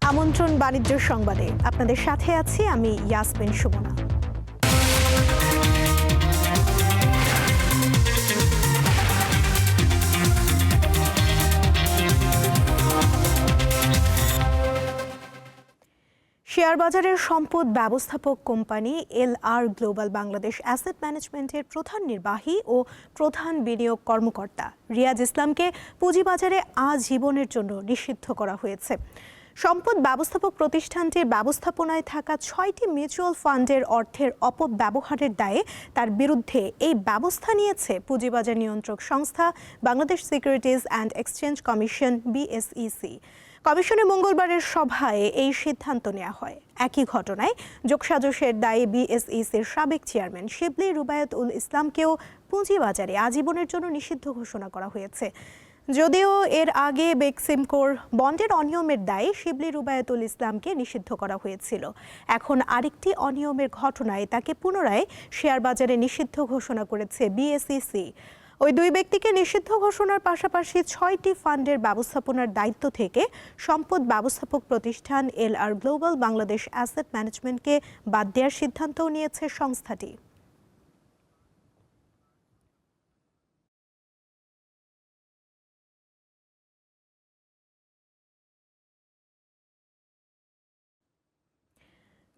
আমন্ত্রণ বাণিজ্য সংবাদে আপনাদের সাথে আছি আমি ইয়াসমিন সুমনা। শেয়ার বাজারের সম্পদ ব্যবস্থাপক company LR global Bangladesh asset ম্যানেজমেন্টের প্রধান নির্বাহী ও প্রধান বিনিয়োগ কর্মকর্তা রিয়াজ ইসলামকে পুঁজিবাজারে আজীবনের জন্য নিষিদ্ধ করা হয়েছে। সম্পদ ব্যবস্থাপক প্রতিষ্ঠানটির ব্যবস্থাপনায় থাকা 6টি মিউচুয়াল ফান্ডের অর্থের অপব্যবহারের দায়ে তার বিরুদ্ধে এই ব্যবস্থা নিয়েছে পুঁজিবাজার নিয়ন্ত্রক সংস্থা Bangladesh securities and exchange commission BSEC. কমিশনের মঙ্গলবারের সভায় এই সিদ্ধান্ত নেওয়া হয়। একই ঘটনায় যোগসাজশের দায়ে বিএসইসির সাবেক চেয়ারম্যান শিবলি রুবায়াতুল ইসলামকেও পুঁজিবাজারে আজীবনের জন্য নিষিদ্ধ ঘোষণা করা হয়েছে। যদিও এর আগে বেক্সিমকোর বন্ডের অনিয়মের দায়ে শিবলি রুবায়াতুল ইসলামকে নিষিদ্ধ করা হয়েছিল, এখন আরেকটি অনিয়মের ঘটনায় তাকে পুনরায় শেয়ার বাজারে নিষিদ্ধ ঘোষণা করেছে বিএসইসি। ওই দুই ব্যক্তিকে নিষিদ্ধ ঘোষণার পাশাপাশি 6টি ফান্ডের ব্যবস্থাপনার দায়িত্ব থেকে সম্পদ ব্যবস্থাপক প্রতিষ্ঠান এলআর গ্লোবাল বাংলাদেশ অ্যাসেট ম্যানেজমেন্টকে বাদ দেওয়ার সিদ্ধান্তও নিয়েছে সংস্থাটি।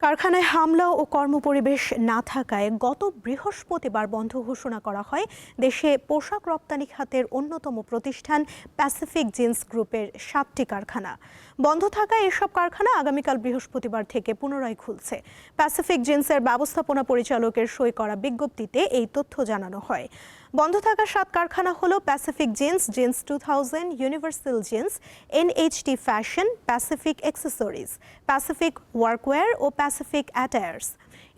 কারখানায় হামলা ও কর্মপরিবেশ না থাকায় গত বৃহস্পতিবার বন্ধ ঘোষণা করা হয় দেশে পোশাক রপ্তানি খাতের অন্যতম প্রতিষ্ঠান প্যাসিফিক জিন্স গ্রুপের 7টি কারখানা। বন্ধ থাকায় এসব কারখানা আগামীকাল বৃহস্পতিবার থেকে পুনরায় খুলছে। প্যাসিফিক জিন্সের ব্যবস্থাপনা পরিচালকের সই করা বিজ্ঞপ্তিতে এই তথ্য জানানো হয়। বন্ধ থাকা 7 কারখানা হলো Pacific jeans, jeans 2000, universal jeans, NHT fashion, Pacific accessories, Pacific workwear ও প্যাসিফিক অ্যাটায়ার্স।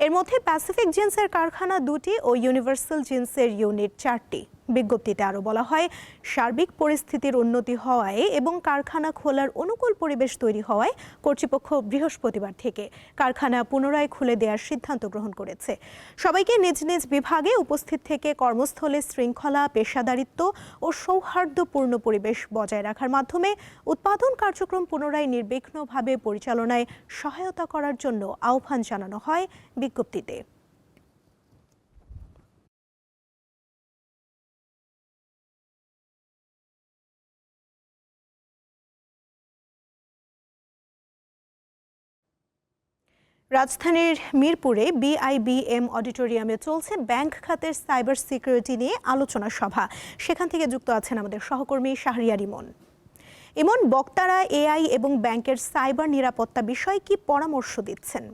এর মধ্যে প্যাসিফিক জিন্সের কারখানা 2টি ও ইউনিভার্সাল জিন্সের ইউনিট 4টি। বিজ্ঞপ্তিতে আরও বলা হয়, সার্বিক পরিস্থিতির উন্নতি হওয়ায় এবং কারখানা খোলার অনুকূল পরিবেশ তৈরি হওয়ায় কর্তৃপক্ষ বৃহস্পতিবার থেকে কারখানা পুনরায় খুলে দেওয়ার সিদ্ধান্ত গ্রহণ করেছে। সবাইকে নিজ নিজ বিভাগে উপস্থিত থেকে কর্মস্থলে শৃঙ্খলা, পেশাদারিত্ব ও সৌহার্দ্যপূর্ণ পরিবেশ বজায় রাখার মাধ্যমে উৎপাদন কার্যক্রম পুনরায় নির্বিঘ্নভাবে পরিচালনায় সহায়তা করার জন্য আহ্বান জানানো হয় বিজ্ঞপ্তিতে। রাজধানীর মিরপুরে বিআইবিএম অডিটোরিয়ামে চলছে ব্যাংক খাতের সাইবার সিকিউরিটি নিয়ে আলোচনা সভা। সেখান থেকে যুক্ত আছেন আমাদের সহকর্মী শাহরিয়ার ইমন। ইমন, বক্তারা এআই এবং ব্যাংকের সাইবার নিরাপত্তা বিষয়ে কি পরামর্শ দিচ্ছেন?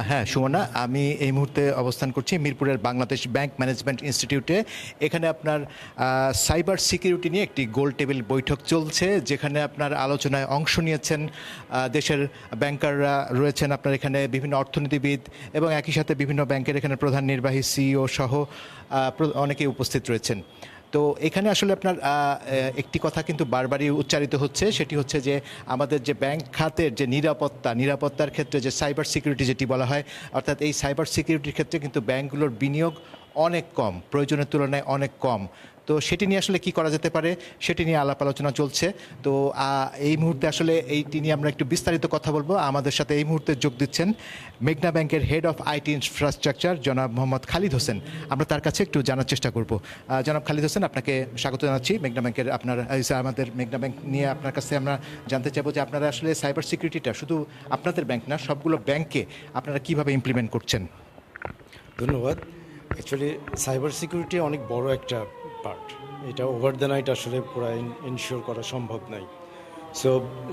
হ্যাঁ সুমনা, আমি এই মুহূর্তে অবস্থান করছি মিরপুরের বাংলাদেশ ব্যাংক ম্যানেজমেন্ট ইনস্টিটিউটে। এখানে আপনার সাইবার সিকিউরিটি নিয়ে একটি গোল টেবিল বৈঠক চলছে, যেখানে আপনার আলোচনায় অংশ নিয়েছেন দেশের ব্যাংকাররা রয়েছেন, আপনার এখানে বিভিন্ন অর্থনীতিবিদ এবং একই সাথে বিভিন্ন ব্যাংকের এখানে প্রধান নির্বাহী সিইও সহ অনেকেই উপস্থিত রয়েছেন। তো এখানে আসলে আপনার একটি কথা কিন্তু বারবারই উচ্চারিত হচ্ছে, সেটি হচ্ছে যে আমাদের যে ব্যাংক খাতের যে নিরাপত্তার ক্ষেত্রে যে সাইবার সিকিউরিটি যেটি বলা হয়, অর্থাৎ এই সাইবার সিকিউরিটির ক্ষেত্রে কিন্তু ব্যাংকগুলোর বিনিয়োগ অনেক কম, প্রয়োজনের তুলনায় অনেক কম। তো সেটি নিয়ে আসলে কি করা যেতে পারে সেটি নিয়ে আলাপ আলোচনা চলছে। তো এই মুহূর্তে আসলে এইটি নিয়ে আমরা একটু বিস্তারিত কথা বলবো। আমাদের সাথে এই মুহূর্তে যোগ দিচ্ছেন মেঘনা ব্যাংকের হেড অফ আইটি ইনফ্রাস্ট্রাকচার জনাব মোহাম্মদ খালিদ হোসেন। আমরা তার কাছে একটু জানার চেষ্টা করব। জনাব খালিদ হোসেন, আপনাকে স্বাগত জানাচ্ছি মেঘনা ব্যাংকের। আমাদের মেঘনা ব্যাংক নিয়ে আপনার কাছে আমরা জানতে চাইবো যে আপনারা আসলে সাইবার সিকিউরিটিটা শুধু আপনাদের ব্যাংক না, সবগুলো ব্যাংকে আপনারা কিভাবে ইমপ্লিমেন্ট করছেন? ধন্যবাদ। অ্যাকচুয়ালি সাইবার সিকিউরিটি অনেক বড় একটা পার্ট, এটা ওভার দ্য নাইট আসলে পুরো ইনশিওর করা সম্ভব নয়। সো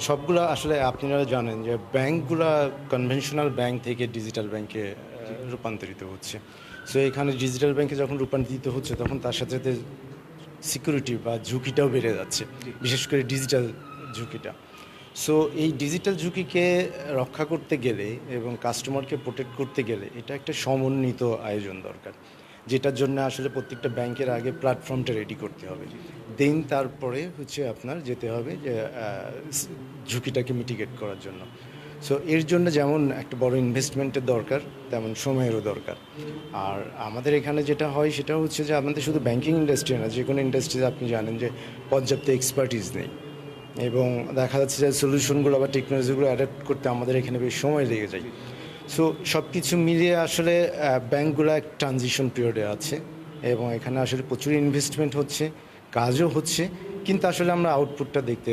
সবগুলো আসলে আপনারা জানেন যে ব্যাংকগুলো কনভেনশনাল ব্যাংক থেকে ডিজিটাল ব্যাংকে রূপান্তরিত হচ্ছে। সো এখানে ডিজিটাল ব্যাংকে যখন রূপান্তরিত হচ্ছে তখন তার সাথে সাথে সিকিউরিটি বা ঝুঁকিটাও বেড়ে যাচ্ছে, বিশেষ করে ডিজিটাল ঝুঁকিটা। সো এই ডিজিটাল ঝুঁকিকে রক্ষা করতে গেলে এবং কাস্টমারকে প্রোটেক্ট করতে গেলে এটা একটা সমন্বিত আয়োজন দরকার, যেটার জন্য আসলে প্রত্যেকটা ব্যাংকের আগে প্ল্যাটফর্মটা রেডি করতে হবে, দেন তারপরে হচ্ছে আপনার যেতে হবে যে ঝুঁকিটাকে মিটিগেট করার জন্য। সো এর জন্য যেমন একটা বড় ইনভেস্টমেন্টের দরকার, তেমন সময়েরও দরকার। আর আমাদের এখানে যেটা হয় সেটা হচ্ছে যে আমাদের শুধু ব্যাংকিং ইন্ডাস্ট্রি না, যে কোনো ইন্ডাস্ট্রিতে আপনি জানেন যে পর্যাপ্ত এক্সপার্টিস নেই, এবং দেখা যাচ্ছে যে সলিউশনগুলো বা টেকনোলজিগুলো অ্যাডাপ্ট করতে আমাদের এখানে বেশ সময় লেগে যায়। সো সব কিছু মিলিয়ে আসলে ব্যাংকগুলো এক ট্রানজিশন পিরিয়ডে আছে, এবং এখানে আসলে প্রচুর ইনভেস্টমেন্ট হচ্ছে, কাজও হচ্ছে, কিন্তু আসলে আমরা আউটপুটটা দেখতে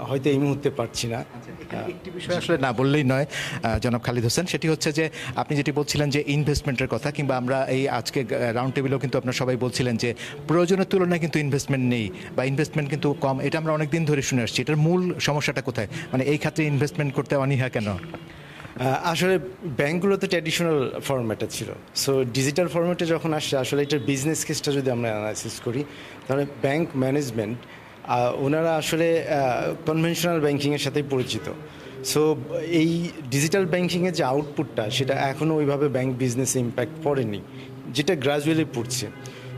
হয়তো এই মুহূর্তে পারছি না। একটি বিষয় আসলে না বললেই নয় জনাব খালিদ হোসেন, সেটি হচ্ছে যে আপনি যেটি বলছিলেন যে ইনভেস্টমেন্টের কথা, কিংবা আমরা এই আজকে রাউন্ড টেবিলেও কিন্তু আপনারা সবাই বলছিলেন যে প্রয়োজনের তুলনায় কিন্তু ইনভেস্টমেন্ট নেই বা ইনভেস্টমেন্ট কিন্তু কম। এটা আমরা অনেক দিন ধরে শুনে আসছি। এটার মূল সমস্যাটা কোথায়, মানে এই ক্ষেত্রে ইনভেস্টমেন্ট করতে অনীহা কেন? আসলে ব্যাংকগুলোতে ট্র্যাডিশনাল ফরম্যাটে ছিল, সো ডিজিটাল ফরম্যাটে যখন আসছে আসলে এটার বিজনেস কেসটা যদি আমরা অ্যানালাইসিস করি, তাহলে ব্যাংক ম্যানেজমেন্ট ওনারা আসলে কনভেনশনাল ব্যাংকিংয়ের সাথেই পরিচিত। সো এই ডিজিটাল ব্যাংকিংয়ের যে আউটপুটটা সেটা এখনও ওইভাবে ব্যাংক বিজনেসে ইম্প্যাক্ট পড়েনি, যেটা গ্রাজুয়ালি পড়ছে।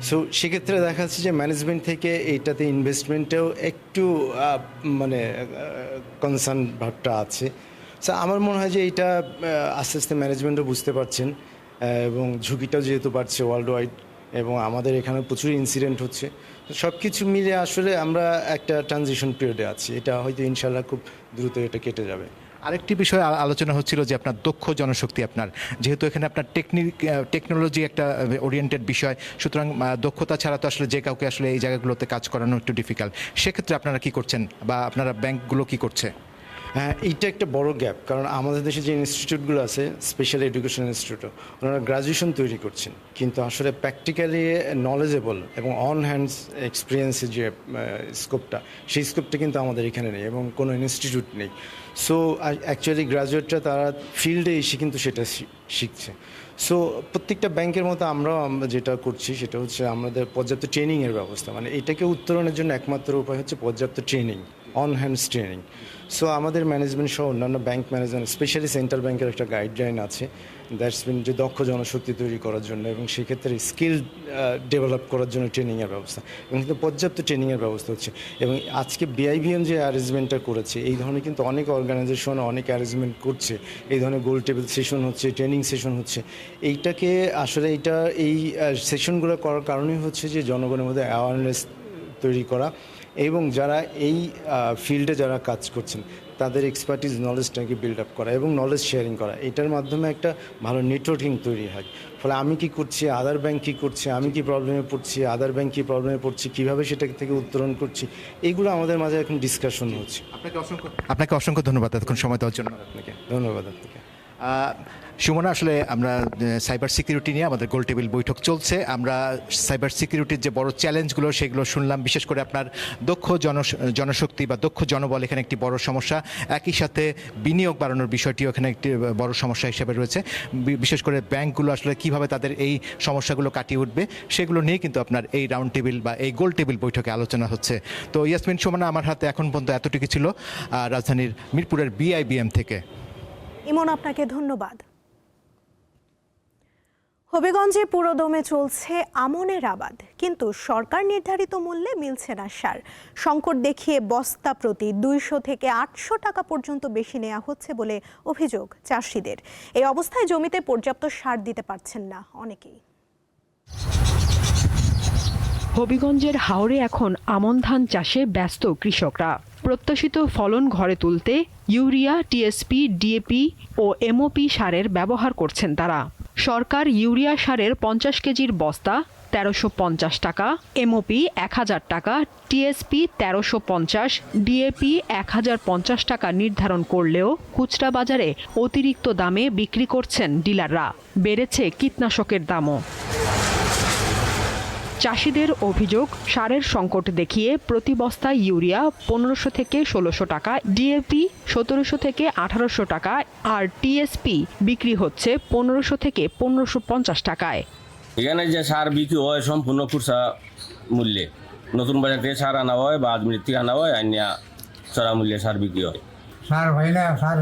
সো সেক্ষেত্রে দেখা যাচ্ছে যে ম্যানেজমেন্ট থেকে এইটাতে ইনভেস্টমেন্টেও একটু মানে কনসার্ন ভাবটা আছে। সো আমার মনে হয় যে এইটা আস্তে আস্তে ম্যানেজমেন্টও বুঝতে পারছেন, এবং ঝুঁকিটাও যেহেতু বাড়ছে ওয়ার্ল্ড ওয়াইড, এবং আমাদের এখানে প্রচুর ইনসিডেন্ট হচ্ছে। সব কিছু মিলে আসলে আমরা একটা ট্রানজিশন পিরিয়ডে আছি। এটা হয়তো ইনশাল্লাহ খুব দ্রুত এটা কেটে যাবে। আরেকটি বিষয় আলোচনা হচ্ছিল যে আপনার দক্ষ জনশক্তি, আপনার যেহেতু এখানে আপনার টেকনোলজি একটা ওরিয়েন্টেড বিষয়, সুতরাং দক্ষতা ছাড়া তো আসলে যে কাউকে আসলে এই জায়গাগুলোতে কাজ করানো একটু ডিফিকাল্ট। সেক্ষেত্রে আপনারা কি করছেন বা আপনারা ব্যাংকগুলো কি করছে? হ্যাঁ, এইটা একটা বড় গ্যাপ, কারণ আমাদের দেশে যে ইনস্টিটিউটগুলো আছে, স্পেশাল এডুকেশন ইনস্টিটিউট, ওনারা গ্রাজুয়েশন তৈরি করছেন, কিন্তু আসলে প্র্যাকটিক্যালি নলেজেবল এবং অন হ্যান্ডস এক্সপিরিয়েন্সের যে স্কোপটা, সেই স্কোপটা কিন্তু আমাদের এখানে নেই, এবং কোনো ইনস্টিটিউট নেই। সো অ্যাকচুয়ালি গ্রাজুয়েটরা তারা ফিল্ডে এসে কিন্তু সেটা শিখছে। সো প্রত্যেকটা ব্যাংকের মতো আমরা যেটা করছি সেটা হচ্ছে আমাদের পর্যাপ্ত ট্রেনিংয়ের ব্যবস্থা, মানে এটাকে উত্তরণের জন্য একমাত্র উপায় হচ্ছে পর্যাপ্ত training, on hands training. So আমাদের ম্যানেজমেন্ট সহ অন্যান্য ব্যাংক ম্যানেজমেন্ট, স্পেশালি সেন্ট্রাল ব্যাংকের একটা গাইডলাইন আছে দ্যাটস মিন যে দক্ষ জনশক্তি তৈরি করার জন্য, এবং সেক্ষেত্রে স্কিল ডেভেলপ করার জন্য ট্রেনিংয়ের ব্যবস্থা, এবং কিন্তু পর্যাপ্ত ট্রেনিংয়ের ব্যবস্থা হচ্ছে। এবং আজকে বিআইবিএম যে অ্যারেঞ্জমেন্টটা করেছে, এই ধরনের কিন্তু অনেক অর্গানাইজেশন অনেক অ্যারেঞ্জমেন্ট করছে, এই ধরনের গোল টেবিল সেশন হচ্ছে, ট্রেনিং সেশন হচ্ছে। এইটাকে আসলে এই সেশনগুলো করার কারণেই হচ্ছে যে জনগণের মধ্যে অ্যাওয়ারনেস তৈরি করা, এবং যারা এই ফিল্ডে যারা কাজ করছেন তাদের এক্সপার্টিস নলেজটাকে বিল্ড আপ করা এবং নলেজ শেয়ারিং করা, এটার মাধ্যমে একটা ভালো নেটওয়ার্কিং তৈরি হয়। ফলে আমি কি করছি, আদার ব্যাংক কী করছে, আমি কি প্রবলেমে পড়ছি, আদার ব্যাংক কী প্রবলেমে পড়ছি, কীভাবে সেটা থেকে উত্তরণ করছি, এইগুলো আমাদের মাঝে এখন ডিসকাশন হচ্ছে। আপনাকে অসংখ্য ধন্যবাদ এতক্ষণ সময় দেওয়ার জন্য। আপনাকে ধন্যবাদ। আপনাকে সুমনা, আসলে আমরা সাইবার সিকিউরিটি নিয়ে আমাদের গোল টেবিল বৈঠক চলছে। আমরা সাইবার সিকিউরিটির যে বড় চ্যালেঞ্জগুলো সেগুলো শুনলাম, বিশেষ করে আপনার দক্ষ জনশক্তি বা দক্ষ জনবল এখানে একটি বড় সমস্যা, একই সাথে বিনিয়োগ বাড়ানোর বিষয়টিও এখানে একটি বড় সমস্যা হিসেবে রয়েছে। বিশেষ করে ব্যাংকগুলো আসলে কিভাবে তাদের এই সমস্যাগুলো কাটিয়ে উঠবে সেগুলো নিয়ে কিন্তু আপনার এই রাউন্ড টেবিল বা এই গোল টেবিল বৈঠকে আলোচনা হচ্ছে। তো ইয়াসমিন, সুমনা, আমার হাতে এখন পর্যন্ত এতটুকু ছিল রাজধানীর মিরপুরের বিআইবিএম থেকে। ইমন, আপনাকে ধন্যবাদ। হবিগঞ্জে পুরোদমে চলছে আমনের আবাদ, কিন্তু সরকার নির্ধারিত মূল্যে মিলছে না সার। সংকট দেখিয়ে বস্তা প্রতি 200 থেকে 800 টাকা পর্যন্ত বেশি নেওয়া হচ্ছে বলে অভিযোগ চাষিদের। এই অবস্থায় জমিতে পর্যাপ্ত সার দিতে পারছেন না অনেকেই। হবিগঞ্জের হাওরে এখন আমন ধান চাষে ব্যস্ত কৃষকরা। প্রত্যাশিত ফলন ঘরে তুলতে ইউরিয়া, টিএসপি, ডিএপি ও এমওপি সারের ব্যবহার করছেন তারা। সরকার ইউরিয়া সারের 50 কেজির বস্তা 1350 টাকা, এমওপি 1000 টাকা, টিএসপি 1350, ডিএপি 1050 টাকা নির্ধারণ করলেও খুচরা বাজারে অতিরিক্ত দামে বিক্রি করছেন ডিলাররা। বেড়েছে কীটনাশকের দামও। চাষিদের অভিযোগ, সারের সংকট দেখিয়ে প্রতি বস্তায় ইউরিয়া 1500 থেকে 1600 টাকা, ডিএপি 1700 থেকে 1800 টাকা আর টিএসপি বিক্রি হচ্ছে 1500 থেকে 1550 টাকায়। এখানে যে সার বিক্রি হয় সম্পূর্ণ খুচরা মূল্যে, নতুন বাজার থেকে সার আনা হয় বা আজমির থেকে আনা হয়, আনিয়া চড়া মূল্যে সার বিক্রি হয়। সার হয় না, সার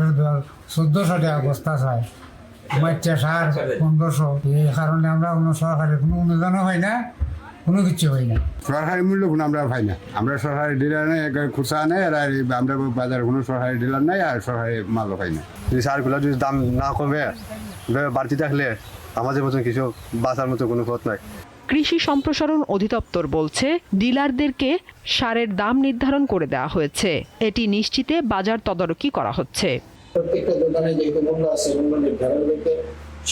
1400 টাকা বস্তা চায়, মাইচা সার 1500। এই কারণে আমরা কোনো সরকারের কোনো অনুদানও হয় না, কোনো কিছু হয় না। সরকারি মূল্য কোনো আমরা পাই না। আমরা সরকারি ডিলার নাই, খুচরা নাই, আর আমরা বাজারে কোনো সরকারি ডিলার নাই, আর সরকারি মালও পাই না। যদি সারগুলোর যদি দাম না কমে বাড়তি থাকলে আমাদের মতন কিছু বাঁচার মতো কোনো পথ নাই। কৃষি সম্প্রসারণ অধিদপ্তর বলছে ডিলারদেরকে সারের দাম নির্ধারণ করে দেওয়া হয়েছে। এটি নিশ্চিতে বাজার তদারকি করা হচ্ছে। প্রত্যেকটা দোকানে যে মূল্য আছে মূল্য নির্ধারণ করতে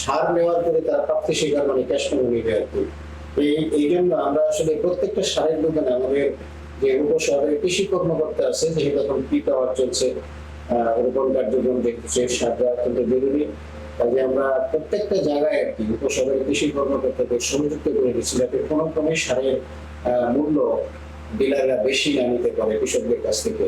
সার নেওয়ার পরে তার প্রাপ্তি স্বীকার মানে ক্যাশ মেমো নিবে আর কি। এই জন্য আমরা আসলে প্রত্যেকটা সারের দোকানে আমাদের যে উপশহরে কৃষি কর্মকর্তা আছে যেহেতু এখন প্রি পাওয়ার চলছে, রোপণ কার্যক্রম দেখতেছে, সার দেওয়া অত্যন্ত জরুরি। কাজে আমরা প্রত্যেকটা জায়গায় আর কি উপশহরের কৃষি কর্মকর্তাদের সংযুক্ত করে দিচ্ছি যাতে কোনো ক্রমে সারের মূল্য ডিলাররা বেশি না নিতে পারে কৃষকদের কাছ থেকে।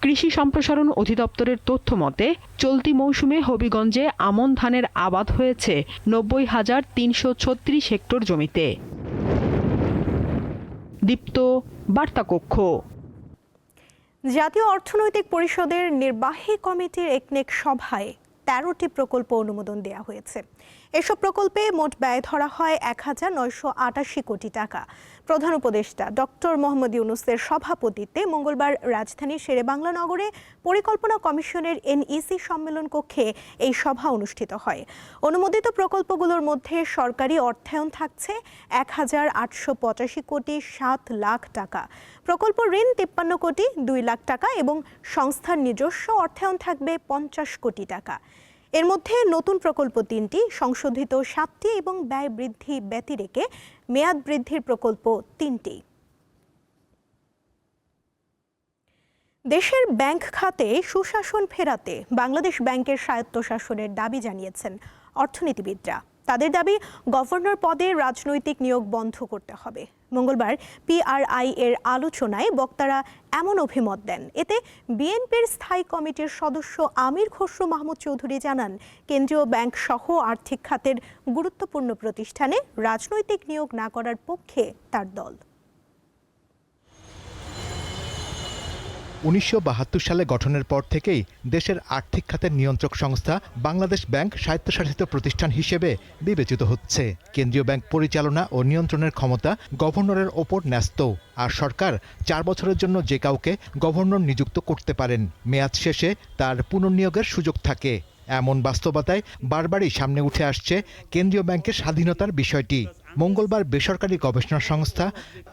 কৃষি সম্প্রসারণ অধিদপ্তরের তথ্য মতে চলতি মৌসুমে হবিগঞ্জে আমন ধানের আবাদ হয়েছে 90,336 হেক্টর জমিতে। দীপ্ত বার্তাকক্ষ। জাতীয় অর্থনৈতিক পরিষদের নির্বাহী কমিটির একনেক সভায় 13টি প্রকল্প অনুমোদন দেওয়া হয়েছে। এসব প্রকল্পে মোট ব্যয় ধরা হয় 1,988 কোটি টাকা। প্রধান উপদেষ্টা ডক্টর মোহাম্মদ ইউনূসের সভাপতিত্বে মঙ্গলবার রাজধানীর শেরেবাংলা নগরে পরিকল্পনা কমিশনের NEC সম্মেলন কক্ষে এই সভা অনুষ্ঠিত হয়। অনুমোদিত প্রকল্পগুলোর মধ্যে সরকারি অর্থায়ন থাকছে 1,885 কোটি 7 লাখ টাকা, প্রকল্প ঋণ 53 কোটি 2 লাখ টাকা এবং সংস্থার নিজস্ব অর্থায়ন থাকবে 50 কোটি টাকা। এর মধ্যে নতুন প্রকল্প 3টি, সংশোধিত 7টি এবং ব্যয় বৃদ্ধি ব্যতিরেকে মেয়াদ বৃদ্ধির প্রকল্প 3টি। দেশের ব্যাংক খাতে সুশাসন ফেরাতে বাংলাদেশ ব্যাংকের স্বায়ত্তশাসনের দাবি জানিয়েছেন অর্থনীতিবিদরা। তাদের দাবি, গভর্নর পদে রাজনৈতিক নিয়োগ বন্ধ করতে হবে। মঙ্গলবার PRI এর আলোচনায় বক্তারা এমন অভিমত দেন। এতে বিএনপির স্থায়ী কমিটির সদস্য আমির খসরু মাহমুদ চৌধুরী জানান, কেন্দ্রীয় ব্যাংক সহ আর্থিক খাতের গুরুত্বপূর্ণ প্রতিষ্ঠানে রাজনৈতিক নিয়োগ না করার পক্ষে তার দল। 1972 সালে গঠনের পর থেকেই দেশের আর্থিক খাতের নিয়ন্ত্রক সংস্থা বাংলাদেশ ব্যাংক স্বায়ত্তশাসিত প্রতিষ্ঠান হিসেবে বিবেচিত হচ্ছে। কেন্দ্রীয় ব্যাংক পরিচালনা ও নিয়ন্ত্রণের ক্ষমতা গভর্নরের ওপর ন্যস্ত, আর সরকার 4 বছরের জন্য যে কাউকে গভর্নর নিযুক্ত করতে পারেন। মেয়াদ শেষে তার পুনর্নিয়োগের সুযোগ থাকে। এমন বাস্তবতায় বারবারই সামনে উঠে আসছে কেন্দ্রীয় ব্যাংকের স্বাধীনতার বিষয়টি। মঙ্গলবার বেসরকারি গবেষণা সংস্থা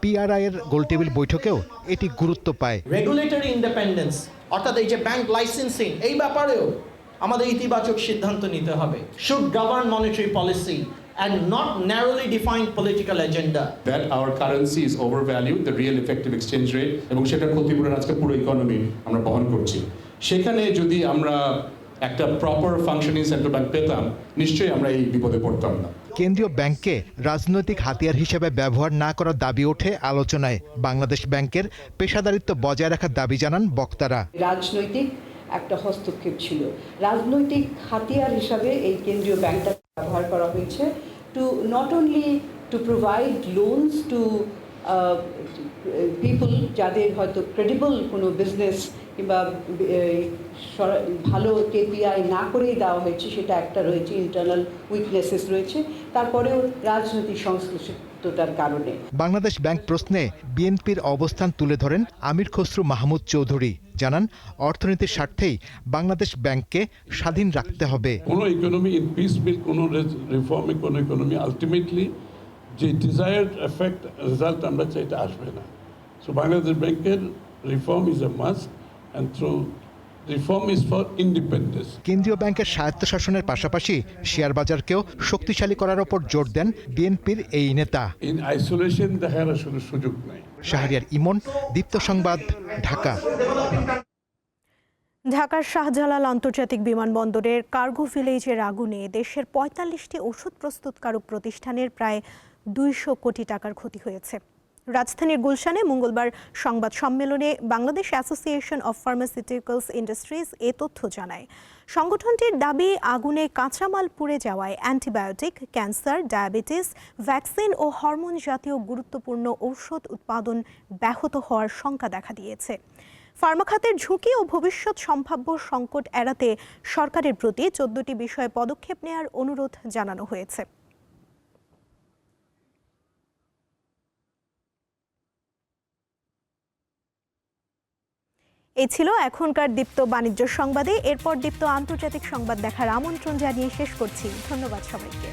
PRI এর গোলটেবিল বৈঠকেও এটি গুরুত্ব পায়। রেগুলেটরি ইন্ডিপেন্ডেন্স অর্থাৎ এই যে ব্যাংক লাইসেন্সিং, এই ব্যাপারেও আমাদের ইতিবাচক সিদ্ধান্ত নিতে হবে। Should govern monetary policy and not narrowly defined political agenda. That our currency is overvalued, the real effective exchange rate, এবং সেটা ক্ষতিপূরণ আজকে পুরো ইকোনমি আমরা বহন করছি। সেখানে যদি আমরা একটা প্রপার ফাংশনিং সেন্ট্রাল ব্যাংক পেতাম, নিশ্চয়ই আমরা এই বিপদে পড়তাম না। কেন্দ্রীয় ব্যাংককে রাজনৈতিক হাতিয়ার হিসেবে ব্যবহার না করার দাবি ওঠে আলোচনায়। বাংলাদেশ ব্যাংকের পেশাদারিত্ব বজায় রাখার দাবি জানান বক্তারা। রাজনৈতিক একটা হস্তক্ষেপ ছিল, রাজনৈতিক হাতিয়ার হিসাবে এই কেন্দ্রীয় ব্যাংকটা ব্যবহার করা হয়েছে to not only to provide loans to people যাদের হয়তো ক্রেডিবল কোনো বিজনেস কিংবা ভালো KPI না করেই দেওয়া হয়েছে, সেটা একটা রয়েছে, ইন্টারনাল উইকনেসেস রয়েছে, তারপরেও রাজনৈতিক সংশ্লিষ্টতার কারণে। বাংলাদেশ ব্যাংক প্রশ্নে বিএনপির অবস্থান তুলে ধরেন আমির খসরু মাহমুদ চৌধুরী, জানান অর্থনীতির স্বার্থেই বাংলাদেশ ব্যাংককে স্বাধীন রাখতে হবে। কোনো ইকোনমি ইন পিস বিল, কোনো রিফর্মে কোনো ইকোনমি আলটিমেটলি যে ডিজায়ার্ড এফেক্ট রেজাল্ট আমরা চাইতে আসবে না। সো বাংলাদেশ ব্যাংকের reform is a must and through reform is for independence. কেন্দ্রীয় ব্যাংকের স্বায়ত্তশাসনের পাশাপাশি শেয়ার বাজারকেও শক্তিশালী করার উপর জোর দেন বিএনপির এই নেতা। In isolation দেখার আসলে সুযোগ নাই। শাহরিয়ার ইমন, দীপ্ত সংবাদ, ঢাকা। ঢাকার শাহজালাল আন্তর্জাতিক বিমানবন্দরের কার্গো ভিলেজের আগুনে দেশের 45টি ওষুধ প্রস্তুতকারক প্রতিষ্ঠানের প্রায় 200 কোটি টাকার ক্ষতি হয়েছে। রাজধানীর গুলশানে মঙ্গলবার সংবাদ সম্মেলনে Bangladesh association of pharmaceuticals industries এ তথ্য জানায়। সংগঠনটির দাবি, আগুনে কাঁচামাল পুড়ে যাওয়ায় অ্যান্টিবায়োটিক, ক্যান্সার, ডায়াবেটিস, ভ্যাকসিন ও হরমোন জাতীয় গুরুত্বপূর্ণ ঔষধ উৎপাদন ব্যাহত হওয়ার শঙ্কা দেখা দিয়েছে। ফার্মা খাতের ঝুঁকি ও ভবিষ্যৎ সম্ভাব্য সংকট এড়াতে সরকারের প্রতি 14টি বিষয়ে পদক্ষেপ নেওয়ার অনুরোধ জানানো হয়েছে। এই ছিল এখনকার দীপ্ত বাণিজ্য সংবাদে। এরপর দীপ্ত আন্তর্জাতিক সংবাদ দেখার আমন্ত্রণ জানিয়ে শেষ করছি। ধন্যবাদ সবাইকে।